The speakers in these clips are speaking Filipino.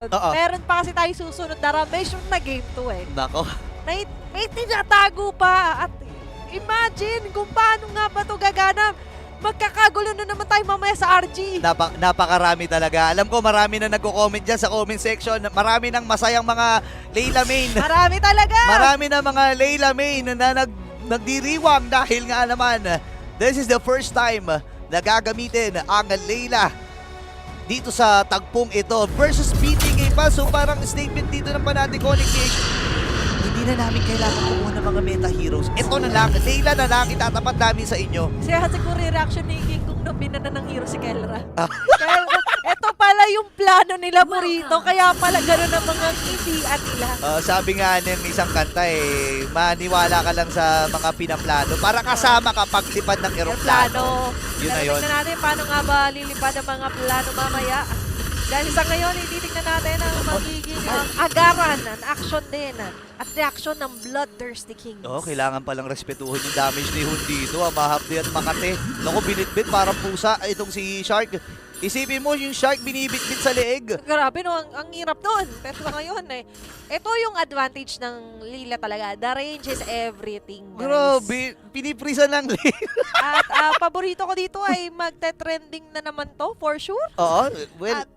Oo. Meron pa kasi tayo susunod na Ramesh na game 2 eh. Nako. May tinatago pa at imagine kung paano nga ba ito gaganap. Magkakagulo na naman tayo mamaya sa RG. Napakarami talaga. Alam ko marami na nagko-comment dyan sa comment section. Marami ng masayang mga Layla main. Marami talaga. Marami na mga Layla main na nagdiriwang dahil nga naman this is the first time na gagamitin ang Layla dito sa tagpong ito versus BTK pa. So parang statement dito ng Fnatic Onyx hindi na namin kailangan kumuha ng mga meta heroes. Ito na lang, Layla na lang itatapat namin sa inyo. Siya siguro yung reaction ni King kung nabina na ng hero si Kelra. Kaya ito pala yung plano nila Burrito, kaya pala gano'n ang mga kibian nila. Sabi nga ng isang kanta maniwala ka lang sa mga pinaplano para kasama ka paglipad ng eroplano. Yun na yun. Tingnan natin paano nga ba lilipad ang mga plano mamaya. Dahil sa ngayon, titignan natin ang magiging agaran, ang action din, at reaction ng Bloodthirsty Kings. Kailangan palang respetuhin yung damage ni Hun dito. Mahapdi at Makate. Naku, binitbit parang pusa itong si Shark. Isipin mo yung Shark binibitbit sa leeg. Grabe no, ang hirap doon. Pero sa ngayon ito yung advantage ng Layla talaga. The range is everything, guys. Grabe, piniprisa ng leeg. At paborito ko dito ay magte-trending na naman to, for sure. Oo, well, At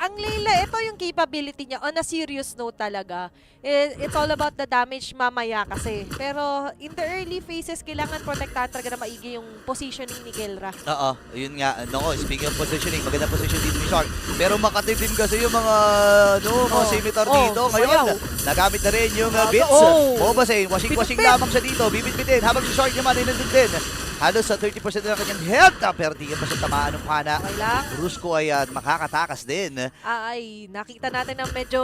ang Layla, ito yung capability niya on a serious note talaga. It's all about the damage mamaya kasi. Pero in the early phases, kailangan protektahan talaga na maigi yung positioning ni Kelra. Oo, yun nga. Nako, speaking of positioning, maganda position dito ni Shark. Pero Makate din kasi yung mga, mga scimitar dito. Ngayon, nagamit na rin yung bits. Mobasay, washing-washing lamang siya dito. Bibit-bitin. Habang si Shark naman ay nandun din. Halos sa 30% na kanyang health. Pero di pa siya tamaan ng pana. Brusco ay makakatakas din. Ay, nakita natin na medyo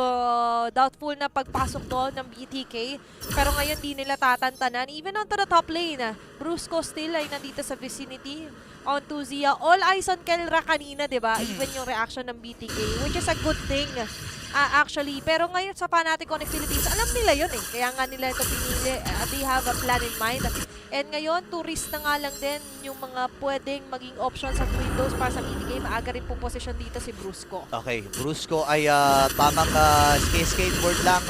doubtful na pagpasok doon ng BTK. Pero ngayon di nila tatantanan. Even onto the top lane, Brusco still ay nandito sa vicinity. On to Zia. All eyes on Kelra kanina, di ba? Even yung reaction ng BTK, which is a good thing. Actually, pero ngayon sa Fnatic Onyx Philippines, alam nila yun eh. Kaya nga nila ito pinili. They have a plan in mind. And ngayon, tourist na nga lang din yung mga pwedeng maging options at windows para sa BTK. Maaga rin po position dito si Brusco. Okay, Brusco ay tamang skateboard lang.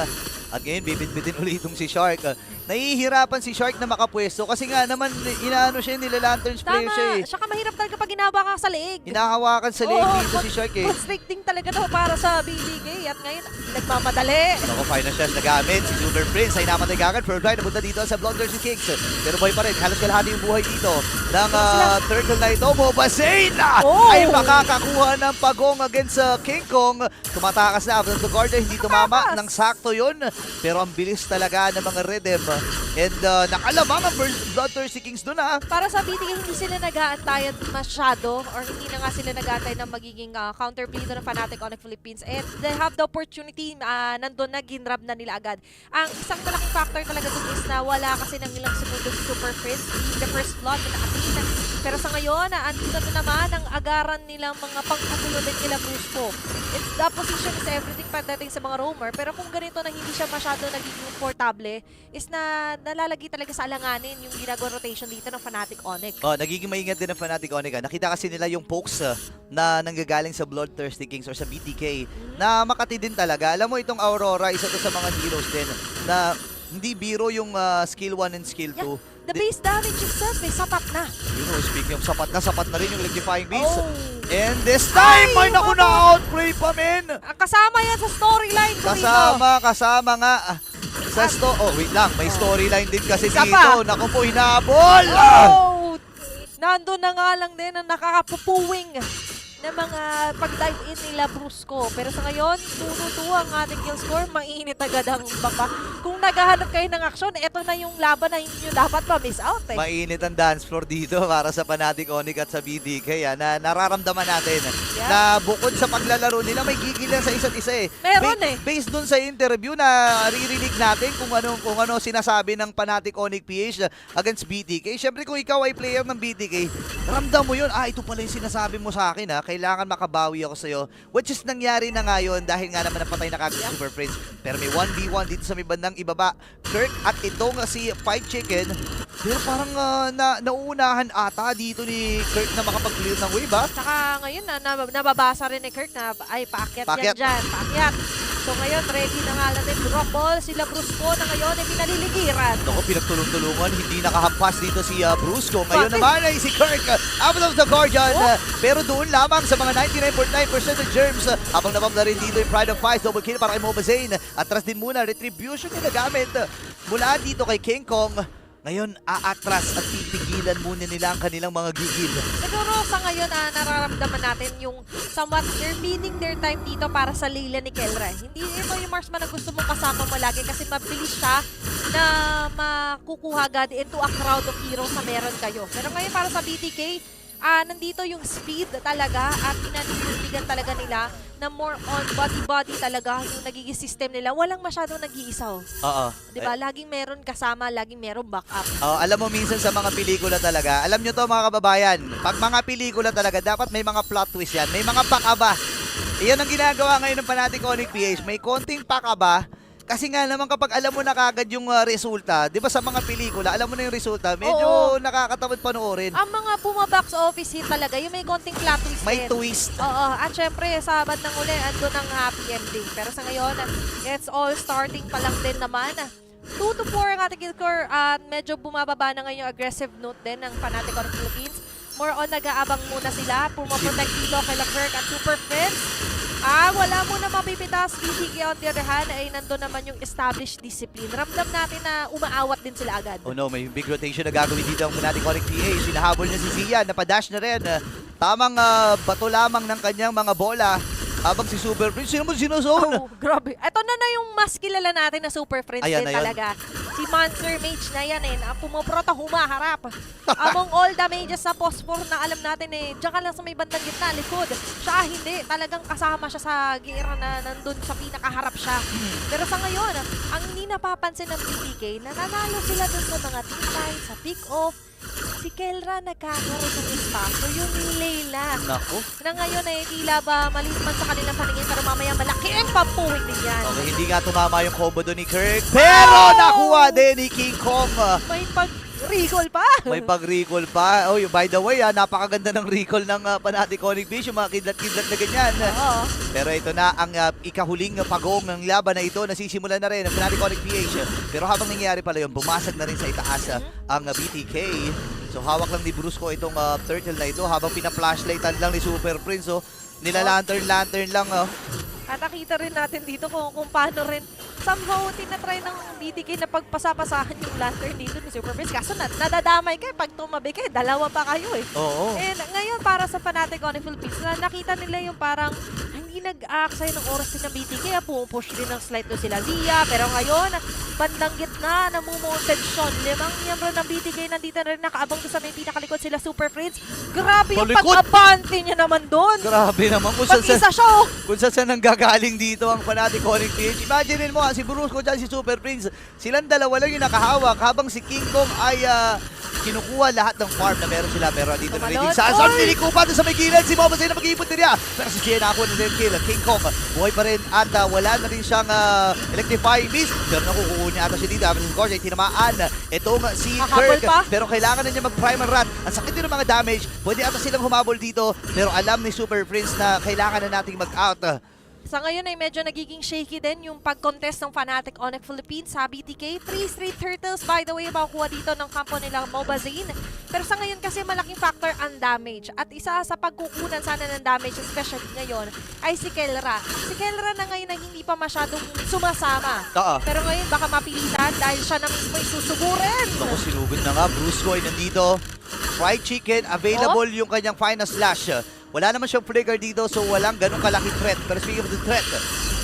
At ngayon, bibit-bitin ulit itong si Shark. Nahihirapan si Shark na makapwesto kasi nga naman, inaano siya, nila-lanterns player siya eh. Saka mahirap talaga pag ginawa ka sa leeg. Hinahawakan sa leeg dito si Shark eh. Constricting talaga daw para sa BTK. At ngayon, nagmamadali. Ako, final shots nagamit. Si Super Prince ay namatay kagad. Pearl Blind napunta dito sa Bloodthirsty Kings. Pero boy pa rin, halos kalahati yung buhay dito ng Turtle na ito. Mobasay ay makakakuha ng pagong against King Kong. Tumatakas na after the guarder, hindi tumama ng sakto yun. Pero ang bilis talaga ng mga Redem. And nakalamang ang Bloodthirsty Kings doon Para sa BTK, hindi sila nag-aantayan masyado or hindi na nga sila nag-aantay ng magiging counterplay doon ng Fnatic Onyx Philippines. And they have the opportunity, nandun na, ginrab na nila agad. Ang isang malaking factor talaga doon is na wala kasi ng ilang segundo si Super Prince, the first blood na nakatingin. Pero sa ngayon, andito na naman ang agaran nilang mga pangkagulo din nila Brusco. It's the position is everything pagdating sa mga roamer. Pero kung ganito na hindi siya masyado nagiging portable, is na nalalagi talaga sa alanganin yung ginagawa rotation dito ng Fnatic Onyx. Nagiging maingat din ng Fnatic Onyx. Nakita kasi nila yung pokes na nanggagaling sa Bloodthirsty Kings or sa BTK na Makati din talaga. Alam mo itong Aurora, isa to sa mga heroes din na hindi biro yung skill 1 and skill 2. The base damage itself, sapat na. Speaking of sapat na rin yung electrifying beast. And this time, ay naku na-outplay pa men. Kasama yan sa storyline. Kasama nga. Wait lang, may storyline din kasi dito. Naku po, hinabol. Nandun na nga lang din ang nakakapupuwing na mga pag-dive in nila Brusco. Pero sa ngayon, 2-2 ang ating kill score. Mainit agad ang baka. Kung naghahanap kayo ng aksyon, ito na yung laban na hindi nyo dapat ma-miss out eh. Mainit ang dance floor dito para sa Fnatic Onyx at sa BTK. Na nararamdaman natin na bukod sa paglalaro nila, may gigilan sa isa't isa eh. Meron Based dun sa interview na ririnig natin kung ano sinasabi ng Fnatic Onyx PH against BTK. Siyempre kung ikaw ay player ng BTK, ramdam mo yun. Ito pala yung sinasabi mo sa akin kailangan makabawi ako sa'yo. Which is nangyari na ngayon dahil nga naman napatay na kagad si Super Prince. Pero may 1v1 dito sa may bandang ibaba. Kirk at itong si Fight Chicken Pero parang nauunahan ata dito ni Kirk na makapag-clear ng wave, ha? Saka ngayon nababasa rin ni Kirk na ay paakyat Paakyat. yan dyan, paakyat. So ngayon ready na nga lang din drop ball sila Brusco na ngayon ay pinaliligiran. Naku, pinagtulong-tulungan, hindi nakahampas dito si Brusco. Ngayon Bakit? naman ay si Kirk out of the Guardian. Pero doon lamang sa mga 99.9% ng germs. Habang nabam na rin dito yung Pride of Fives, double kill para kay Mobazane. Atras din muna, retribution yung nagamit mula dito kay King Kong. Ngayon, aatras at pipigilan muna nila ang kanilang mga gigil. Siguro sa ngayon nararamdaman natin yung somewhat they're feeding their time dito para sa Layla ni Kelra. Hindi ito yung marksman na gusto mong kasama mo lagi kasi mabilis siya na makukuha agad into a crowd of heroes na meron kayo. Pero ngayon para sa BTK, nandito yung speed talaga at pinaninindigan talaga nila na more on body-body talaga yung nagiging system nila. Walang masyadong nag-iisaw. Oo. Diba? Laging meron kasama, laging meron backup. Alam mo, minsan sa mga pelikula talaga, alam nyo to mga kababayan, pag mga pelikula talaga, dapat may mga plot twist yan. May mga pakaba. Iyan ang ginagawa ngayon ng Fnatic Onyx PH. May konting pakaba. Kasi nga naman kapag alam mo na kagad yung resulta, di ba sa mga pelikula, alam mo na yung resulta, medyo nakakatamad panoorin. Ang mga box office hit talaga, yung may konting plot twist May din. twist. Oo, at syempre sa bandang uli, ando ng happy ending. Pero sa ngayon, it's all starting pa lang din naman. 2 to 4 ang ating kill score at medyo bumababa na ngayon yung aggressive note din ng Fnatic on Philippines. More on nag-aabang muna sila, pumaprotect dito kay Leclerc at Super Friends. Wala muna mapipitas. BTK on the other hand ay nandun naman yung established discipline. Ramdam natin na umaawat din sila agad. Oh no, may big rotation na gagawin dito ang Fnatic Onyx PH. Sinahabol niya si Zia, napadash na rin. Tamang bato lamang ng kanyang mga bola. Habang si Super Prince, sino mo sinusone? Oh, grabe. Ito na yung mas kilala natin na Super Friends Ayan din na yun. talaga. Si Monster Mage na yan na pumoprota, humaharap. Among all the mages sa Phosphor na alam natin diyan ka lang sa may bandang gitna, likod. Siya hindi, talagang kasama siya sa gira na nandun sa pinakaharap siya. Pero sa ngayon, ang hindi napapansin ng BTK, nananalo sila dun sa mga team fight, sa pick-off. Si Kelra nagkakaroon ng espasyo, yung Layla. Naku. Na ngayon ay tila ba maliit man sa kanilang paningin pero mamaya malaki ang pampuwing din yan. Okay, hindi nga tumama yung combo doon ni Kirk. Pero nakuha din ni King Kong. May pag-recall pa. May pag-recall pa. Oh, by the way, napakaganda ng recall ng Fnatic Onyx PH. Yung mga kidlat-kidlat na ganyan. Oo. Pero ito na ang ikahuling pagong ng laban na ito. Nasisimulan na rin ang Fnatic Onyx PH. Pero habang nangyayari pala yun, bumasag na rin sa itaas ang BTK. So hawak lang ni Brusco itong turtle na ito habang pina-flashlightan lang ni Super Prince. Oh. Nila-lantern lang. Oh. At nakita rin natin dito kung paano rin somehow tinatry ng BTK na pagpasapasahan yung lantern dito ni Super Prince. Kaso nadadamay kayo pag tumabi kayo. Dalawa pa kayo eh. Oo. And ngayon para sa Fnatic Onyx Philippines, nakita nila yung parang hindi nag-aaksay ng oras din ng BTK. Pumupush din ng slide to sila Zia. Pero ngayon, bandang gitna, namumounted Sean. 5 miyembro ng BTK nandito na rin nakaabang doon sa may pinakalikod sila Super Prince. Grabe yung Palikod! pag-abante niya naman doon. Grabe naman. Pag-isa siya oh. Kung saan nanggagaling dito ang Fnatic Onyx PH. Imaginein mo, si Brusco dyan, si Super Prince, silang dalawa lang yung nakahawak habang si King Kong ay kinukuha lahat ng farm na meron sila. Pero dito na rin yung Sazon, nilikupa doon sa may gilid. Si Mobazane na mag-iipon din niya. Pero si Gia nakakuha na rin kill. King Kong, buhay pa rin at wala na rin siyang electrifying beast. Pero nakukuha niya ata siya dito. Habang si Scorch ay tinamaan. Itong si Nakabol Kirk. pa. Pero kailangan na niya mag-primer run. Ang sakit din ng mga damage. Pwede ata silang humabol dito. Pero alam ni Super Prince na kailangan na nating mag-out. Sa ngayon ay medyo nagiging shaky din yung pag-contest ng Fnatic Onyx Philippines sa BTK. 3 straight turtles, by the way, makukuha dito ng kampo nilang Mobazane. Pero sa ngayon kasi malaking factor ang damage. At isa sa pagkukunan sana ng damage, especially ngayon, ay si Kelra. Si Kelra na ngayon ay hindi pa masyadong sumasama. Pero ngayon baka mapilitan dahil siya na mismo ay susugurin. Ako, sinugod na nga. Brusco ay nandito. Fried chicken, available yung kanyang final slash. Wala naman siyang flicker dito, so walang ganong kalaking threat. Pero speaking of the threat,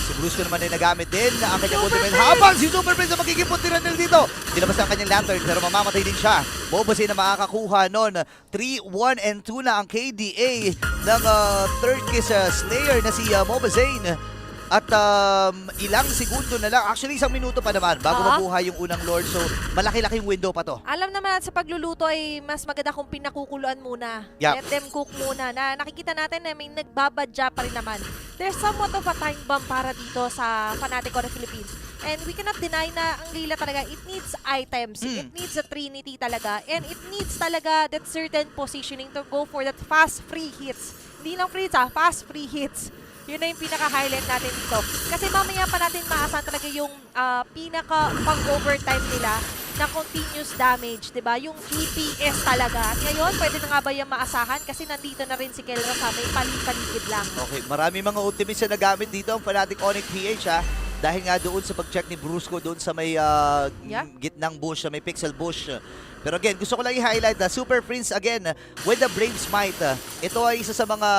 si Brusco naman ay nagamit din ang kanyang ultimate. Habang si Super Prince na magiging puntiran nila dito. Dinabas ang kanyang lantern, pero mamamatay din siya. Mobazane na makakakuha nun. 3, 1, and 2 na ang KDA ng third kiss slayer na si Mobazane. At ilang segundo na lang, actually 1 minuto pa naman bago mabuhay yung unang Lord. So malaki-laking window pa to. Alam naman natin sa pagluluto ay mas maganda kung pinakukuluan muna. Yep. Let them cook muna. Na nakikita natin na may nagbabadya pa rin naman. There's somewhat of a time bomb para dito sa Fnatic Onyx Philippines. And we cannot deny na ang Layla talaga, it needs items. It needs a trinity talaga. And it needs talaga that certain positioning to go for that fast free hits. Hindi lang free hits fast free hits. Yun na yung pinaka-highlight natin dito. Kasi mamaya pa natin maasahan talaga yung pinaka-pang-overtime nila na continuous damage, 'di ba? Yung DPS talaga. At ngayon, pwede na nga ba yung maasahan? Kasi nandito na rin si Kelra sa may paligid lang. Okay, marami mga ultimates na nagamit dito ang Fnatic Onyx PH dahil nga doon sa pag-check ni Brusco doon sa may gitnang bush, sa may pixel bush. Pero again, gusto ko lang i-highlight na Super Prince again with the Brave Smite. Ito ay isa sa mga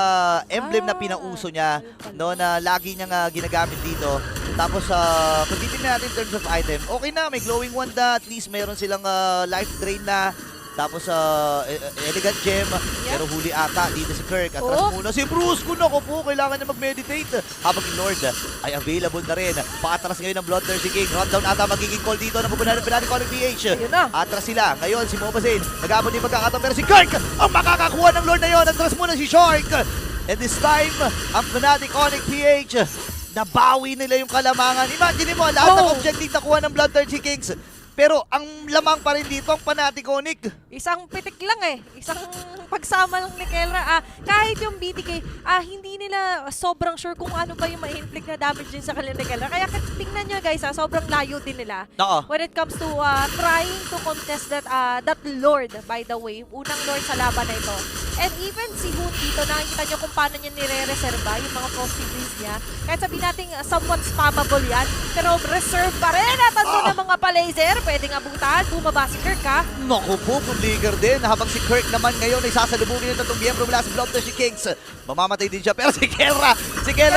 emblem na pinauso niya no, na lagi niyang ginagamit dito. Tapos kung titignan natin in terms of item, okay na, may glowing wand na, at least mayroon silang life drain na. Tapos elegant gem, pero huli ata dito si Kirk. Atras muna si Bruce. Kung ako po, kailangan niya mag-meditate. Habang yung Lord ay available na rin. Paatras ngayon ng Bloodthirsty King. Rundown ata magiging call dito. Napupunan ng Fnatic Onyx PH. Atras sila. Ngayon si Mobazane. Nag-abot din pagkakataon. Pero si Kirk ang makakakuha ng Lord na yun. Atras muna si Shark. And this time, ang Fnatic Onyx PH, nabawi nila yung kalamangan. Imagine mo, lahat ng objective nakuha ng Bloodthirsty Kings. Pero ang lamang pa rin dito ang Fnatic Onyx. Isang pitik lang Isang pagsama lang ni Kelra. Kahit yung BTK, hindi nila sobrang sure kung ano ba yung ma-inflict na damage din sa kanila ni Kelra. Kaya tingnan nyo guys, sobrang layo din nila. When it comes to trying to contest that Lord, by the way. Unang Lord sa laban na ito. And even si Hoon dito, nakikita nyo kung paano niya nire-reserva yung mga possibilities niya. Kahit sabihin natin somewhat spammable yan, pero reserve pa rin. At andun na mga pa-laser, pwedeng abutan, bumaba si Kirk Naku po, Publiger din. Habang si Kirk naman ngayon ay sasalubungin ng tatlong miyembro mula sa Bloodthirsty Kings. Mamamatay din siya, pero si Kelra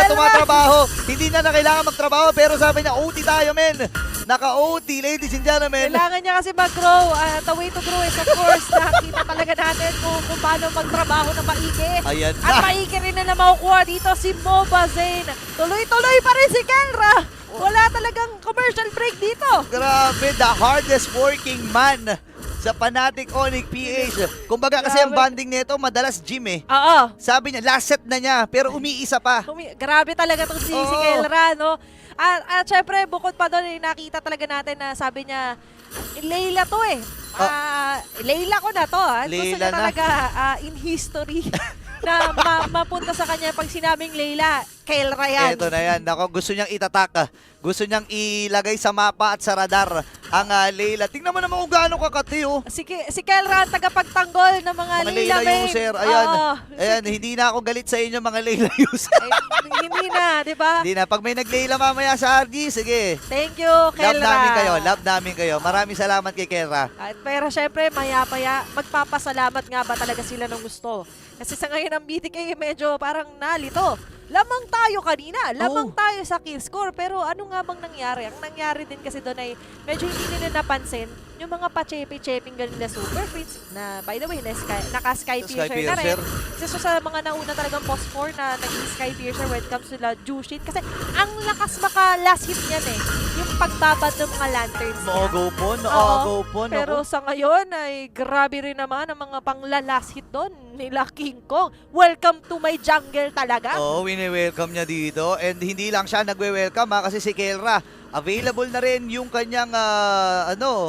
tumatrabaho. Hindi na kailangan magtrabaho, pero sabi niya, OT tayo, men. Naka-OT, ladies and gentlemen. Kailangan niya kasi mag-grow. The way to grow is, of course, nakita talaga natin kung paano magtrabaho na maigi. Ayan na. At maigi rin na makukuha dito si Mobazane. Tuloy-tuloy pa rin si Kelra. Wala talagang commercial break dito. Grabe, the hardest working man sa Fnatic Onyx PH. Kumbaga kasi ang banding nito madalas gym Oo. Sabi niya, last set na niya, pero umiisa pa. Grabe talaga itong si Kelra, no? At syempre, bukod pa doon, nakita talaga natin na sabi niya, Layla to Layla ko na to. Gusto niya talaga in history na mapunta sa kanya pag sinabing Layla, Kelra yan. Ito na yan. Nako, gusto niyang itatak. Gusto niyang ilagay sa mapa at sa radar ang Layla. Tingnan mo naman kung gaano kakati, Si Kelra ang tagapagtanggol ng mga Layla user. Ayan, hindi na ako galit sa inyo mga Layla user. Hindi na, di ba? Hindi na. Pag may nag-Layla mamaya sa RG, sige. Thank you, Kelra. Love namin kayo. Maraming salamat kay Kelra. Pero syempre, maya-maya, magpapasalamat nga ba talaga sila ng gusto? Kasi sa ngayon ang BTK medyo parang nalito. Lamang tayo kanina, lamang tayo sa kill score, pero ano nga bang nangyari? Ang nangyari din kasi doon ay medyo hindi nila napansin yung mga pa-chepe-cheping ganun na Super Prince na, by the way, naka-Sky Piercer na rin. Kasi sa mga nauna talagang post 4 na naging Sky Piercer when it comes to the Jushin. Kasi ang lakas maka-last hit niyan yung pagbabad ng mga lanterns niya. Naagaw po. Pero sa ngayon ay grabe rin naman ang mga pangla-last hit doon nila King Kong. Welcome to my jungle talaga. Wini-welcome niya dito. And hindi lang siya nagwe-welcome kasi si Kelra, available na rin yung kanyang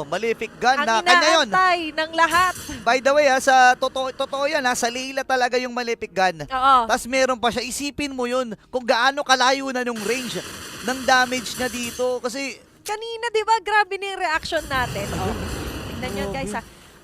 malefic gun na kanya yun. Ang inaantay ng lahat. By the way, sa totoo yan, sa Layla talaga yung malefic gun. Tapos meron pa siya. Isipin mo yun kung gaano kalayo na yung range ng damage niya dito. Kasi kanina, di ba, grabe na yung reaction natin. Tignan nyo guys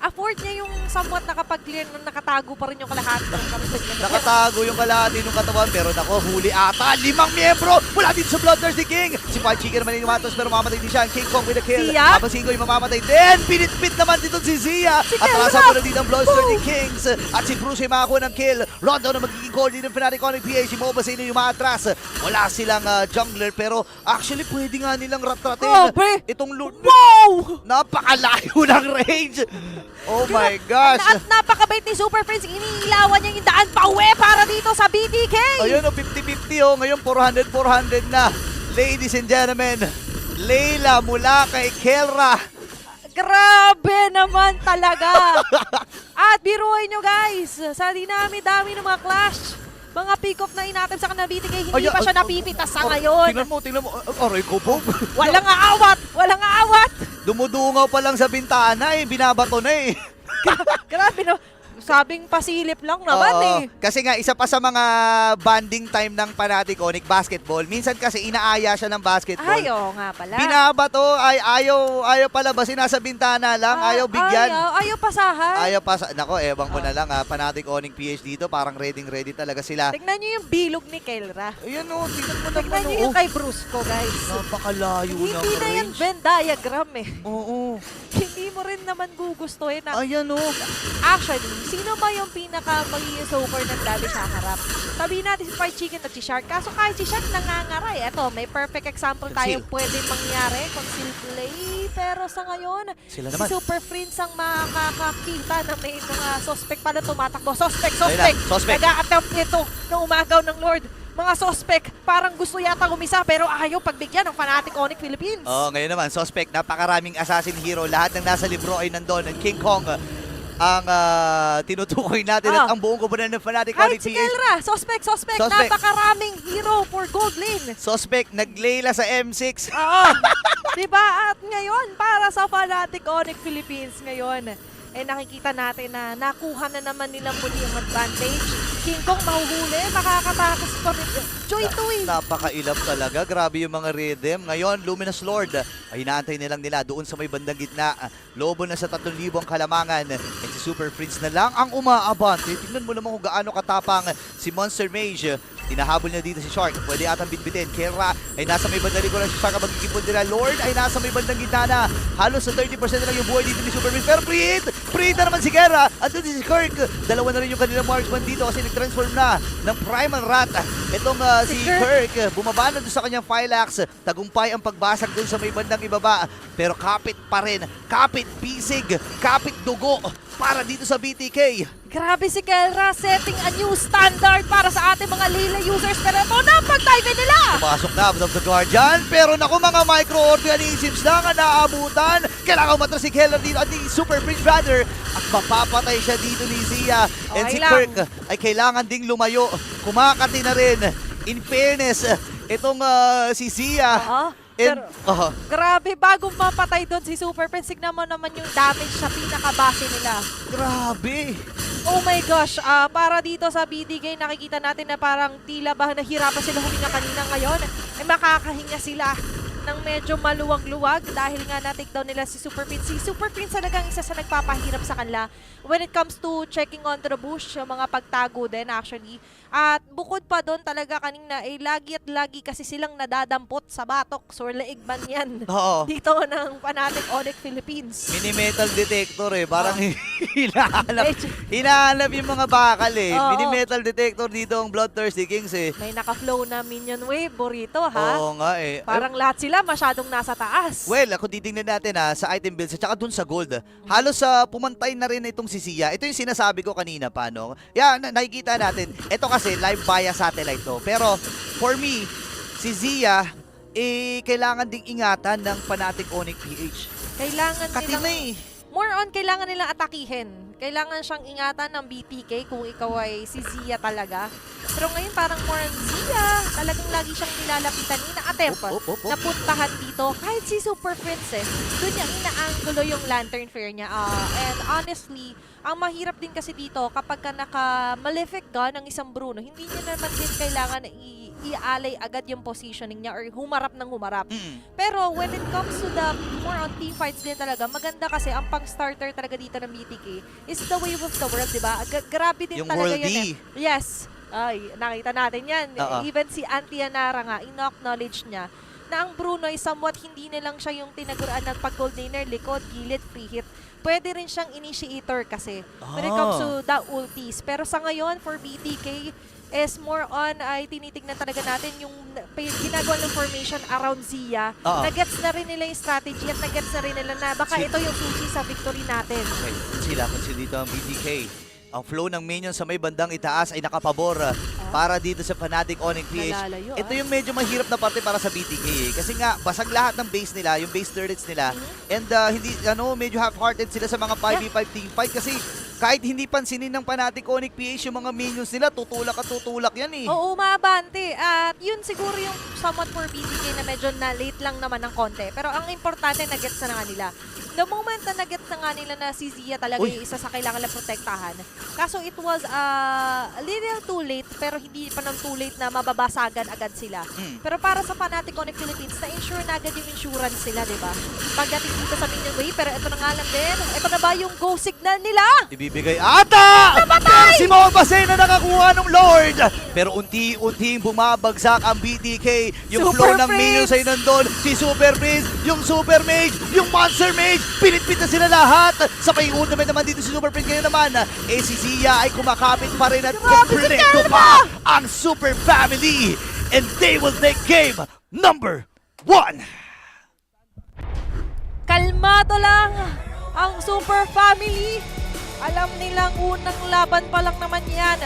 afford niya yung somewhat nakapag-clear nung nakatago pa rin yung kalahati ng katawan. Nakatago yung kalahati ng katawan, pero nako, huli ata. 5 miyembro mula dito sa Bloodthirsty King. Si Pachica naman yung matos, pero mamamatay din siya. King Kong with a kill. Habang Singo yung mamamatay din. Pinit-pit naman dito si Zia. At rasa mo na dito ang Bloodthirsty Kings. At si Bruce ay makakuha ng kill. Rondo na magiging call din ng Fnatic Onyx PH. Si Mobazane yung maatras. Wala silang jungler, pero actually pwede nga nilang rat-ratin. Itong loot. Wow! Napakalayo ng range. Oh my gosh! At napakabait ni Super Prince. Iniilawan niya yung daan pa uwi para dito sa BTK. Ayun 50-50 Ngayon 400-400 na. Ladies and gentlemen, Layla mula kay Kelra. Grabe naman talaga. At biruin nyo guys, sa dinami-dami ng mga clash, Mga pick-off na inattempt sa kanila BTK, hindi Ay, pa siya ay, napipitas sa oh, ngayon. Tingnan mo. Aray ko po. Walang aawat! Walang aawat! Dumudungaw pa lang sa bintana binabato na Grabe na. Sabing pasilip lang naman Oo. eh. Kasi nga, isa pa sa mga bonding time ng Fnatic Onyx basketball. Minsan kasi inaaya siya ng basketball. Ay, oo nga pala. Binabato, ayaw palabasin, nasa bintana lang, ayaw bigyan. Ayaw pasahan. Ayaw pa sa... Nako, ewan ko na lang Fnatic Onyx PH dito, parang ready talaga sila. Tignan nyo yung bilog ni Kelra. Ayan o, tingnan mo Tignan nyo yung kay Brusco, guys. Napakalayo ng Hindi na yan range. Venn diagram eh. Oo. Hindi mo rin naman gugustuhin na. Ayan o. Actually, sino ba yung pinaka magiging super ng labi sa harap? Sabihin natin si Fried Chicken at si Shark. Kaso kahit si Shark nangangaray. Eto, may perfect example tayong Conceal. pwede mangyari. Conceal play. Pero sa ngayon, Sila si naman. Super Prince ang makakakita na may mga suspect pala tumatakbo. Suspect! Ayun na, suspect. Nag-a-attempt ito ng umagaw ng Lord. Mga suspect, parang gusto yata umisa pero ayaw pagbigyan ng Fnatic Onyx Philippines. Oh, ngayon naman, suspect, napakaraming assassin hero. Lahat ng nasa libro ay nandun. Ang King Kong ang tinutukoy natin at ang buong komunidad ng Fnatic Kahit Onyx si PH. Kelra, suspect. Suspect. Napakaraming hero for gold lane. Suspect, naglayla sa M6. Oo. Diba? At ngayon, para sa Fnatic Onyx Philippines ngayon, nakikita natin na nakuha na naman nila muli yung advantage. King Kong mahuhuli, makakatakas pa rin. Joy to eh. Napakailap talaga. Grabe yung mga rhythm. Ngayon, Luminous Lord, ay inaantay nilang nila doon sa may bandang gitna. Lobo na sa 3,000 ang kalamangan. At si Super Prince na lang ang umaabante. Tingnan mo naman kung gaano katapang si Monster Mage. Tinahabol niya dito si Shark. Pwede atang bitbitin. Kera ay nasa may bandang likuran si Shark ang magkikipon nila. Lord ay nasa may bandang gitna na. Halos sa 30% na lang yung buhay dito ni Super Prince. Pero Preet na naman si Kera. At doon si Kirk. Dalawa na rin yung kanilang marksman dito kasi nag-transform na ng Primal Rat. Itong si Kirk, bumaba na doon sa kanyang Phylax. Tagumpay ang pagbasag doon sa may bandang ibaba. Pero kapit pa rin. Kapit bisig. Kapit dugo para dito sa BTK. Grabe si Kelra, setting a new standard para sa ating mga Lila users. Pero ito na, pag-dive nila! Pumasok na of the Guardian. Pero naku mga micro-organisms lang ang naabutan. Kailangan matras si Keller dito at ni Super Prince Brother. At mapapatay siya dito ni Zia. And si Okay lang. Kirk ay kailangan ding lumayo. Kumakati na rin. In fairness, itong si Zia. Pero, grabe, bago mapatay doon si Super Prince, tignan mo naman yung damage sa pinakabase nila. Grabe. Oh my gosh, para dito sa BDK, nakikita natin na parang tila ba nahirapan sila huminga kanina ngayon. Makakahinga sila ng medyo maluwag-luwag dahil nga na-take down nila si Super Prince. Si Super Prince talagang isa sa nagpapahirap sa kanila when it comes to checking onto the bush, yung mga pagtago din actually. At bukod pa doon talaga kanina, lagi at lagi kasi silang nadadampot sa batok. So, laig man yan. Oo. Dito ng Fnatic Onyx Philippines. Mini-metal detector parang hinahanap yung mga bakal Oo. Mini-metal detector dito ang Bloodthirsty Kings May naka-flow na minion wave, burrito ha? Oo nga Parang lahat sila masyadong nasa taas. Well, kung titingnan natin sa item builds at saka dun sa gold, halos pumantay na rin itong si Zia. Ito yung sinasabi ko kanina pa, no? Nakikita natin. Ito kasi live via satellite to. Pero for me, si Zia, kailangan ding ingatan ng Fnatic Onyx PH. Kailangan Katina nilang, more on, kailangan nilang atakihin. Kailangan siyang ingatan ng BTK kung ikaw ay si Zia talaga. Pero ngayon parang more on Zia. Talagang lagi siyang nilalapitan. Ina-attempt na puntahan dito. Kahit si Super Prince doon niya inaanggulo yung Lantern Flare niya. And honestly, ang mahirap din kasi dito kapag ka naka-malefic ka ng isang Bruno, hindi niya naman din kailangan i-alay agad yung positioning niya or humarap ng humarap. Pero when it comes to the more on team fights din talaga, maganda kasi ang pang-starter talaga dito ng BTK is the wave of the world, diba? Grabe din Yung talaga World yun D. Yes. Ay, nakita natin yan. Even si Auntie Anara nga, in-acknowledge niya na ang Bruno ay somewhat hindi na lang siya yung tinaguran ng pag-gold laner, likod, gilid, free hit. Pwede rin siyang initiator kasi when it comes to the ultis. Pero sa ngayon, for BTK, is more on ay tinitignan talaga natin yung ginagawa ng formation around Zia. Nagets na rin nila yung strategy at nagets na rin nila na baka ito yung susi sa victory natin. Okay, sila dito ang BTK. Ang flow ng minion sa may bandang itaas ay nakapabor para dito sa Fnatic Onyx PH. Nalalayo, Ito yung medyo mahirap na parte para sa BTK kasi nga basag lahat ng base nila, yung base turrets nila. And hindi medyo half-hearted sila sa mga 5v5 team fight kasi kahit hindi pansinin ng Fnatic Onyx PH yung mga minions nila, tutulak at tutulak yan eh. Oo, maabante. At yun siguro yung somewhat for BDK na medyo na late lang naman ng konti. Pero ang importante, nag-gets na nga nila. The moment na nag-gets na nga nila na si Zia talaga Uy. yung isa sa kailangan na protektahan. Kaso it was a little too late, pero hindi pa nang too late na mababasagan agad sila. Pero para sa Fnatic Onyx Philippines, na-insure na agad yung insurance sila, di ba? Pagdating dito sa minion wave, pero ito na nga lang din. Ito na ba yung go signal nila? Ibibigay ata! Pero si Mobasay na nakakuha ng Lord! Pero unti-unting bumabagsak ang BTK. Yung Super flow ng minions ay nandun. Si Super Prince, yung Super Mage, yung Monster Mage, pinit-pit na sila lahat. Sa pay-ultimate naman dito si Super Prince ngayon naman. Si Zia ay kumakapit pa rin at Grabe si kompleto Kelma! pa ang Super Family. And they will take game number 1. Kalmado lang ang Super Family. Alam nilang unang laban pa lang naman yan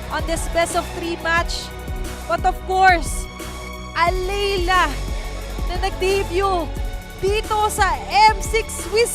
on this best of 3 match. But of course, Alayla na nag-debut dito sa M6 Swiss